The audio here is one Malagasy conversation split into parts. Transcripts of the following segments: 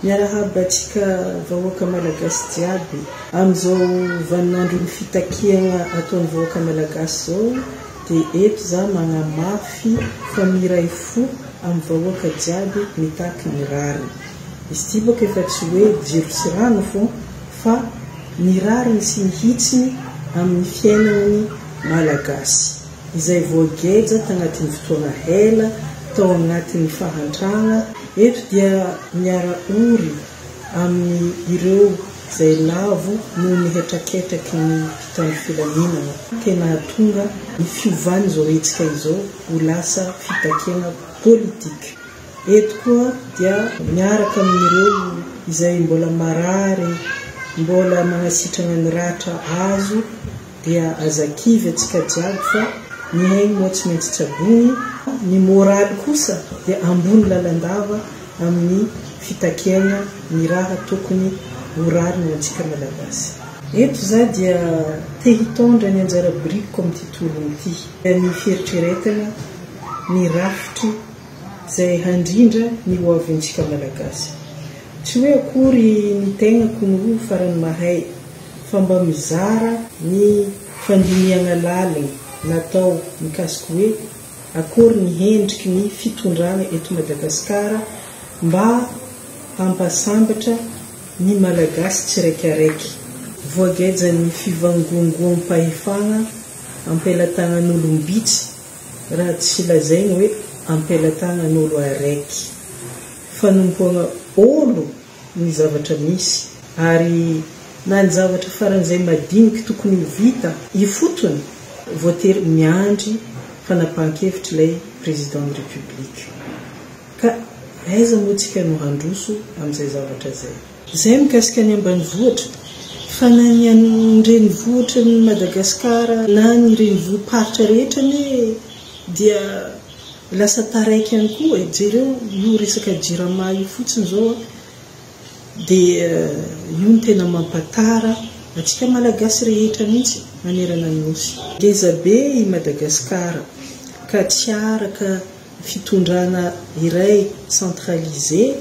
Miarahabatsika vahoaka malagasy jiaby amizao vaninandro ny fitakiana ataon'ny vahoaka malagasy zao dia eto za magnamafy fa miray fo amin'ny vahoaka jiaby mitaky ny rariny. Izy ity boka efa tsy hoe jiro sy rano fô fa ny rariny sy ny hitsiny amin'ny fiainan'ny malagasy izay voageja tagnatin'ny fotoana hela tao agnatin'ny fahantrana. Eto dia miara ory amin'ny ireo izay lavo noho ny hetraketraky ny mpitandro filaminana tena tonga ny fiovany izao hetsika izao ho lasa fitakiana politika. Eto koa dia miaraka amin'ireo izay mbola marary, mbola magnasitrana ny ratra azo dia azakivy atsika jiaby fa ny haigny moa tsy maintsy tsabony. Ny moraly kosa dia ambony lalandava amin'ny fitakiana ny raha tokony horarina antsika malagasy. Eto za dia te hitondra ny anjara biriko amin'ny tontolony ity. Ny fieritreretana, ny rafitry izay handrindra ny hoavintsika malagasy. Tsy hoe akory ny tegnako no farany mahay fa mba mizara ny fandiniana laliny natao mikasiky hoe akory ny hendriky ny fitondrana eto Madagasikara mba hampasambatra ny malagasy tsiraikaraiky. Voageja ny fivangongoam-pahefana ampelatanan'olombitsy raha tsy lazainy hoe ampelatanan'olo araiky. Fanompoana olo ny zavatra misy ary na ny zavatra faran'izay madiniky tokony ho vita ifotony voatery miandry fanapahan-kevitra ilay président de république. Ka aiza moa tsika no handroso amin'izay zavatra zay. Zay mikasika ny ambanivohitra fa na ny an-drenivohitra ny Madagasikara na ny renivohim-paritra rehetra ne dia lasa taraiky ihany koa. Jereo io resaka jirama io fotsiny zao dia io ny tena mampatara atsika malagasy rehetra mihitsy manerana ny nosy. Ngeza be i Madagasikara ka tsy araka fitondrana iray centralisé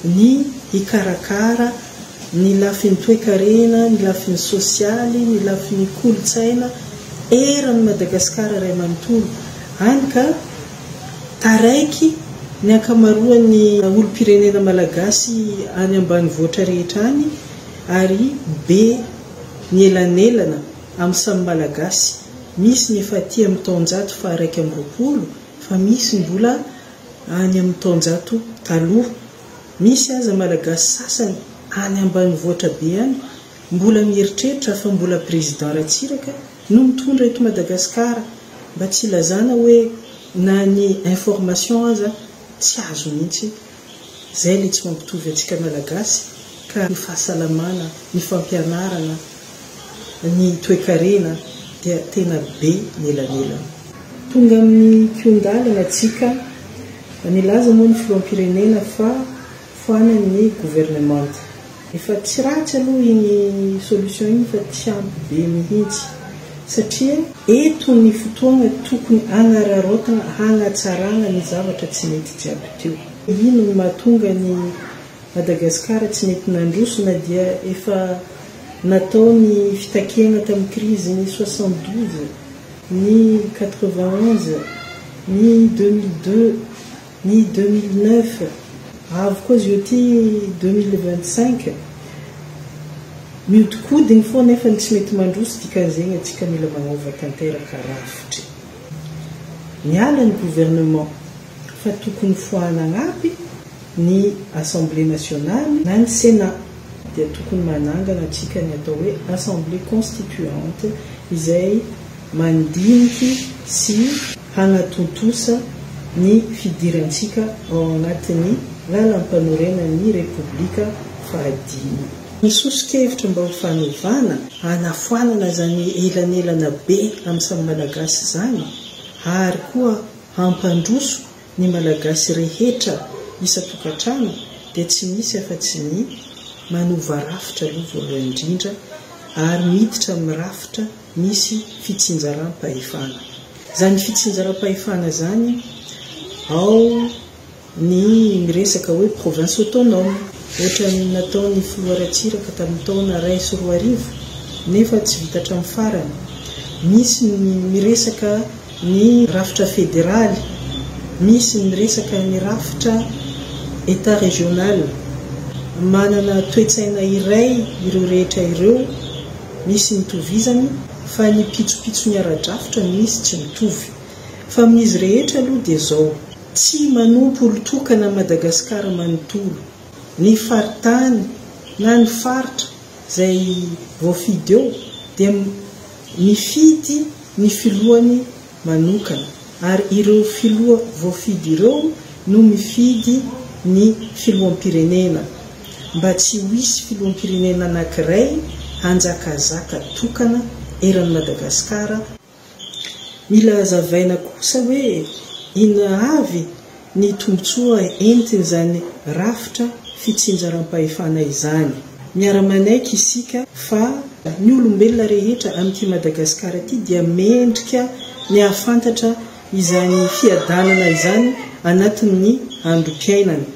ny hikarakara ny lafin'ny toe-karena, ny lafin'ny sosialy, ny lafin'ny kolotsaina eran'ny Madagasikara ray manontolo. Hany ka taraiky ny ankamaroan'ny olo-pirenena malagasy any ambanivohitra rehetra any ary be ny elanelana amin'ny samy malagasy. Misy ny efa aty amin'ny taonjato fa 120 fa misy ny mbola any amin'ny taonjato taloha. Misy aza malagasy sasany any ambanivohitra be any mbola mieritreritra fa mbola président Ratsiraka no mitondra eto Madagasikara mba tsy lazana hoe na ny information aza tsy azo mihitsy. Zay le tsy mampitovy atsika malagasy ka ny fahasalamana, ny fampianarana, ny toe-karena dia tena be ny elanelana. Tonga amin'ny kiondalana atsika nilaza moa ny filoham-pirenena fa foanany gouvernement. Efa tsy ratsy aloha iny solution iny fa tsy ampy be mihitsy satria eto ny fotoana tokony hanararotana, hanatsarana ny zavatra tsy mety jiaby teo. Ino no mahatonga ny Madagasikara tsy mety nandroso na dia efa natao ny fitakiana tamin'ny crise ny 72, ny 91, ny 2002, ny 2009, avy koa izy io ty 2025. Mihodikodigny foa nefa tsy mety mandroso dikan'izegny atsika mila magnova tanteraka rafitry. Miala ny gouvernement fa tokony foanagnampy ny Assemblée nationale na ny Sénat dia tokony manangana atsika ny atao hoe Assemblée constituante izay mandiniky sy hanatontosa ny fidirantsika ao anatin'ny lalam-panorena ny Repoblika fahadimy. Ny sosokevitra mba ho fanovana hanafoanana zany elanelana be amin'ny samy malagasy zany ary koa hampandroso ny malagasy rehetra isa-tokantrano dia tsy misy afa-tsy ny manova rafitra aloha voalohany indrindra ary miditra amin'ny rafitra misy fitsinjaram-pahefana. Zany fitsinjaram-pahefana zany ao ny miresaka hoe province autonome ohatra ny nataony Filoaratsiraka tamin'ny taona 2012 nefa tsy vita hatramin'ny farany. Misy ny miresaka ny rafitra fédéral, misy ny resaka ny rafitra état régional. Manana toe-tsaina iray ireo rehetra ireo, misy ny tovizany fa ny pitsopitso ny ara-drafitra misy tsy mitovy. Fa amin'izy rehetra aloha dia zao, tsy manompo olon-tokana Madagasikara manontolo. Ny faritany na ny faritra izay voafidy eo dia mifidy ny filohany manokana, ary ireo filoha voafidy ireo no mifidy ny filoham-pirenena, mba tsy hisy filoham-pirenena anankiray hanjakazaka tokana eran'ny Madagasikara. Mila hazavaina kosa hoe ina avy ny tombotsoa entiny zany rafitra fitsinjaram-pahefana izany. Miara-manaiky isika fa ny olombelona rehetra amin'ity Madagasikara ity dia mendrika ny ahafantatra izany fiadanana izany anatin'ny androm-piainany,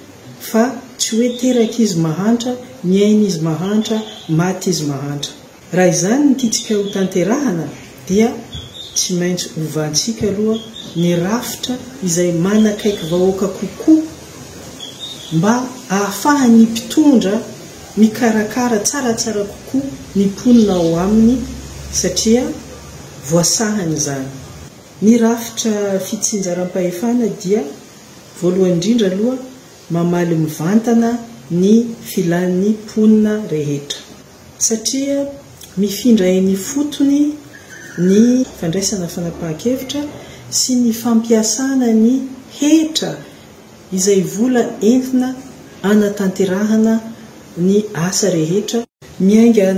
fa tsy hoe teraka izy mahantra, miaina izy mahantra, maty izy mahantra. Raha izany ny tiantsika ho tanterahana dia tsy maintsy hovantsika aloha ny rafitra izay manakaiky vahoaka kokoa mba ahafahany mpitondra mikarakara tsaratsara kokoa ny mponina ao aminy, satria voasahany izany. Ny rafitra fitsinjaram-pahefana dia voalohany indrindra aloha mamaly mivantana ny filan'ny mponina rehetra, satria mifindra eny fotony ny fandraisana fanapahan-kevitra sy ny fampiasana ny hetra izay vola entina anatanterahana ny asa rehetra. Miainga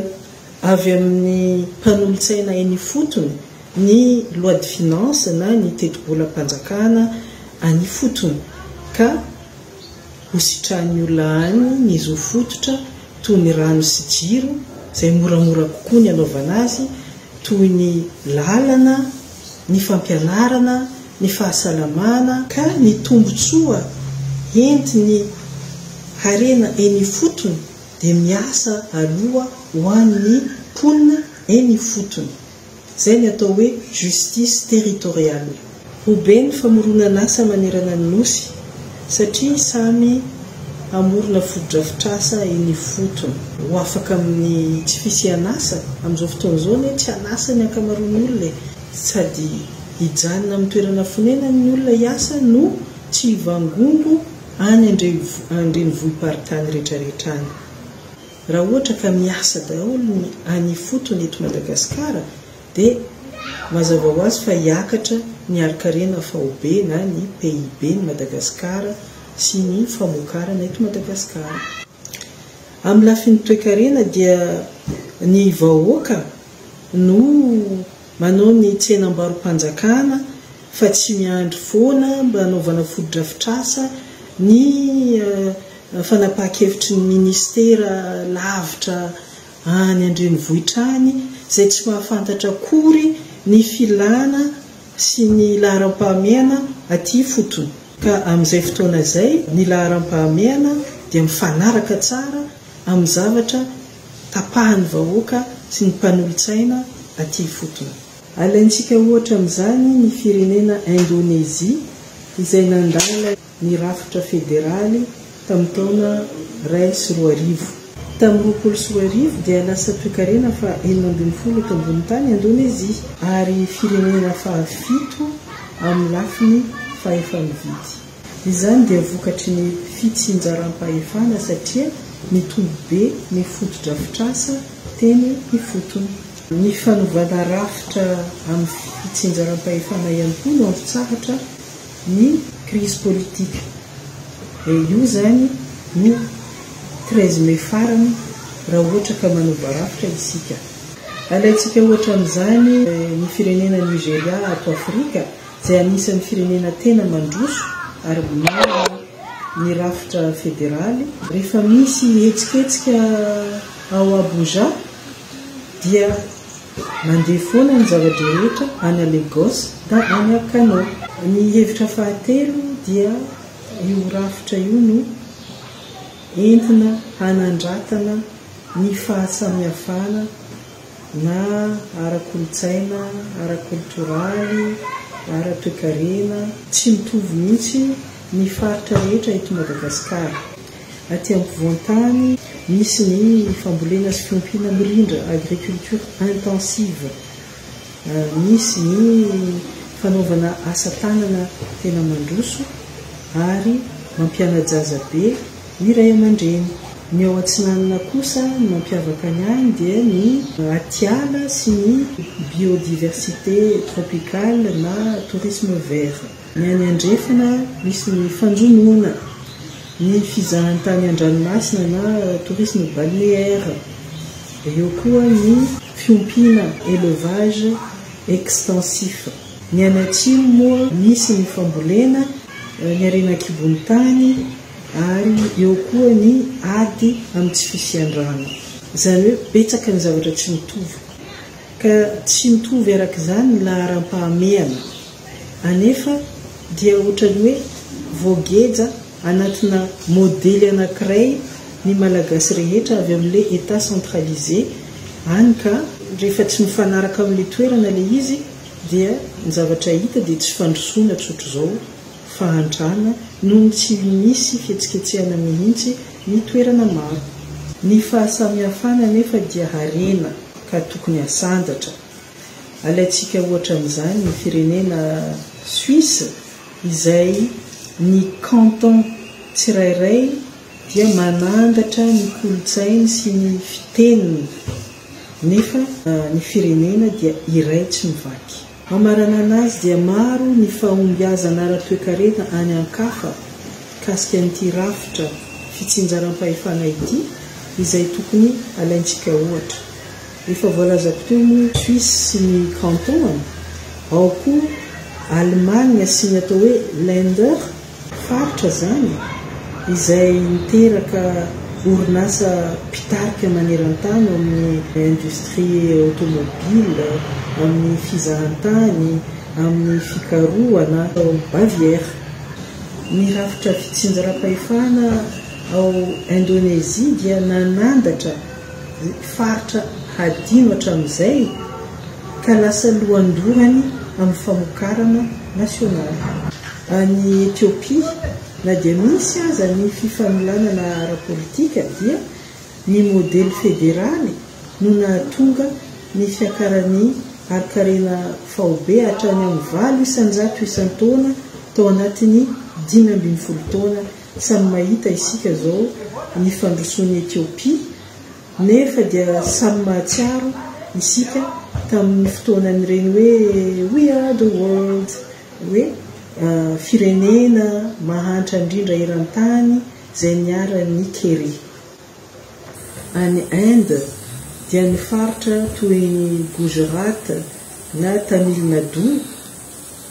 avy amin'ny mpanolontsaina eny fotony ny loi de finance na ny teti-bolam-panjakana any fotony, ka hositrahan'ny olona any ny zo fototra toy ny rano sy jiro izay moramora kokoa ny anaovana azy, toy ny lalana, ny fampianarana, ny fahasalamana, ka ny tombotsoa entiny harena eny fotony dia miasa aloha ho an'ny mponina eny fotony. Izay ny atao hoe justice territoriale. Ho be ny famoronana asa manerana ny nosy, satria samy amorona foto-drafitrasa eny fotony. Ho afaka amin'ny tsy fisianasa amin'izao fotoana izao ny tsy anasa ny ankamaroan'ny olona, sady hijanona amin'ny toerana fonena ny olona hiasa no tsy hivangongo any andrenivohim-paritany rehetrarehetra any. Raha ohatra ka miasa daholo ny any fotony eto Madagasikara dia mazava ho azy fa hiakatra ny arikarena fahobe na ny PIB ny Madagasikara sy ny famokarana eto Madagasikara. Amin'ny lafin'ny toe-karena dia ny vahoaka no manao ny tsenam-barom-panjakana fa tsy miandry foana mba hanaovana foto-drafitrasa ny fanapahan-kevitry ny ministera lavitra any andrenivohitra any, izay tsy mahafantatra akory ny filana sy ny laharam-pahamehana aty fotony. Ka amin'izay fotoana izay ny laharam-pahamehana dia mifanaraka tsara amin'ny zavatra tapahan'ny vahoaka sy ny mpanolontsaina aty fotony. Alaintsika ohatra amin'izany ny firenena Indonésia izay nandala ny rafitra fédéraly tamin'ny taona 2012. Tamin'ny 2012 dia lasa toe-karena fa 70 eto ambony tany Indonésia, ary firenena fahafito amin'ny lafiny fahefamividy. Izany dia vokatry ny fitsinjaram-pahefana satria mitombo be ny foto-drafitrasa teny ny fotony. Ny fanovana rafitra amin'ny fitsinjaram-pahefana ihany koa no antsahatra ny crise politique. Io zany no 13 May farany raha ohatra ka manova rafitra isika. Alaintsika ohatra amin'izany ny firenena Nigeria ato Afrika, izay anisan'ny firenena tena mandroso ary manana ny rafitra fédéraly. Rehefa misy hetsiketsiky ao Abuja dia mandeha foana ny zavatra rehetra any Lagos da any Kano. Ny hevitra fahatelo dia io rafitra io no entina hanandratana ny fahasamihafana na ara-kolotsaina, ara-kultoraly, ara-toekarena tsy mitovy mihitsy ny faritra rehetra eto Madagasikara. Aty ampovoan-tany misy ny fambolena sy fiompiana mirindra, agriculture intensive, misy ny fanaovana asa tanana tena mandroso ary mampiana-jaza be ny ray aman-dreny. Ny ao Antsinanana kosa ny mampiavaka ny any dia ny atiala sy ny biodiversité tropicale na tourisme vert. Ny any Andrefana misy ny fanjonona, ny fizahantany an-dranomasina na tourisme balnéaire. Eo koa ny fiompiana élevage extensif. Ny any atsimo moa misy ny fambolena, ny arenan-kibon-tany ary eo koa ny ady amin'ny tsy fisian-drano. Izany hoe betsaka ny zavatra tsy mitovy, ka tsy mitovy arak'izany ny laharam-pahamehana. Anefa dia ohatrany hoe voageja anatina modely anankiray ny malagasy rehetra avy amin'ilay état centralisé any, ka rehefa tsy mifanaraka amin'ilay toerana ilay izy dia ny zavatra hita dia tsy fandrosoana tsotro zao fahantrana noho tsy misy fihetsiketsehana mihitsy ny toerana maro. Ny fahasamihafana nefa dia harena ka tokony asandatra. Alaitsika ohatra amin'izany ny firenena Suisse izay ny canton tsirairay dia manandatra ny kolotsainy sy ny fiteniny, nefa ny firenena dia iray tsy mivaky. Mamarana anazy dia maro ny fahombiazana ara-toekarena any ankafa kasika an'ity rafitra fitsinjaram-pahefana ity izay tokony alaintsika ohatra. Efa voalazako teo moa Suisse sy ny canton, ao koa Allemagne sy ny atao hoe Länder, faritra zany izay miteraka orinasa pitarika maneran-tany amin'ny industrie automobile, amin'ny fizahantany, amin'ny fikarohana ao Bavière. Ny rafitra fitsinjaram-pahefana ao Indonésie dia nanandatra faritra hadino hatramin'izay ka lasa lohandorany amin'ny famokarana nasionaly. Any Etiopia na dia misy aza ny fifanolanana ara-politika dia ny modely federaly no nahatonga ny fiakaran'ny ari-karena faobe hatrany amin'ny 700 isan-taona tao anatin'ny 570 taona. Samy mahita isika zao ny fandrosoan'ny Etiopia, nefa dia samy mahatsiaro isika tamin'ny fotoanan'ireny hoe we are the world, hoe firenena mahantra indrindra eran-tany izay niaran'ny Kerry. Any Inde dia ny faritra toy ny Gujarat na Tamil Nadu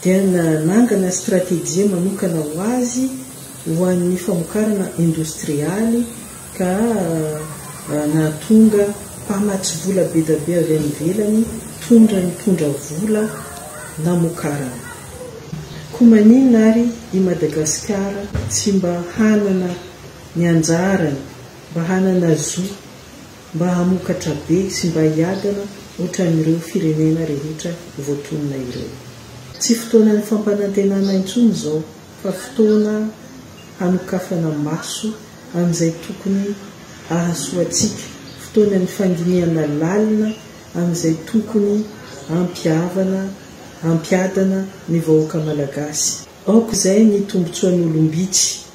dia nanangana stratégie manokana ho azy ho an'ny famokarana industrialy, ka nahatonga mpamatsy vola be da be avy any ivelany tondra ny tondra vola namokarana. Koa maninona ary i Madagasikara tsy mba hanana ny anjarany, mba hanana zo, mba hamokatra be sy mba hiadana ohatran'ireo firenena rehetra voatonona ireo. Tsy fotoana ny fampanantenana intsony zao, fa fotoana hanokafana maso amin'izay tokony ahasoatsika, fotoana ny fandiniana lalina amin'izay tokony ampiadana ny vahoaka malagasy. Aoka izay ny tombotsoan'ny olombitsy,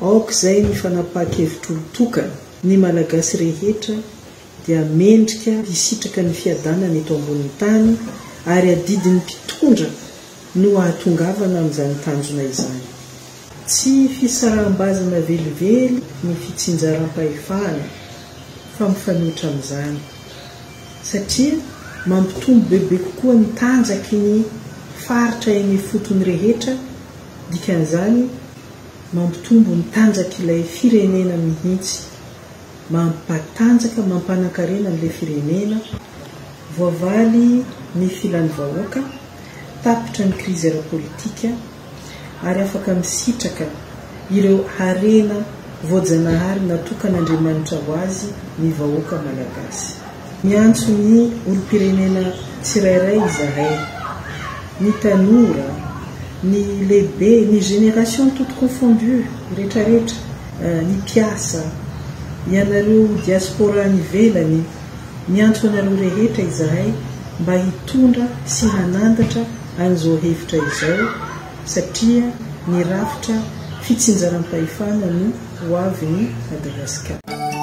aoka izay ny fanapahan-kevitro-tokana. Ny malagasy rehetra dia mendrika hisitraka ny fiadanana eto ambonin'ny tany ary adidin'ny mpitondra no ahatongavana amin'izany tanjona izany. Tsy fisaraham-bazana velively ny fitsinjaram-pahefana fa mifanohitra amin'izany, satria mampitombo bebe kokoa ny tanjaky ny faritra eny fotony rehetra, dikan'izany mampitombo ny tanjaky ilay firenena mihitsy, mampatanjaka, mampanankarena n'ilay firenena. Voavaly ny filan'ny vahoaka, tapitra ny krizy ara-politika ary afaka misitraka ireo harena voajanahary natokan'Andriamanitra ho azy ny vahoaka malagasy. Miantso ny olom-pirenena tsirairay izahay, ny tanora, ny lehibe, ny génération toute confondue rehetrarehetra, ny mpiasa, ianareo diaspora nivelany, miantso anareo rehetra izahay mba hitondra sy hanandatra an'izao hevitra izao satria ny rafitra fitsinjaram-pahefana no ho avy ny Madagasikara.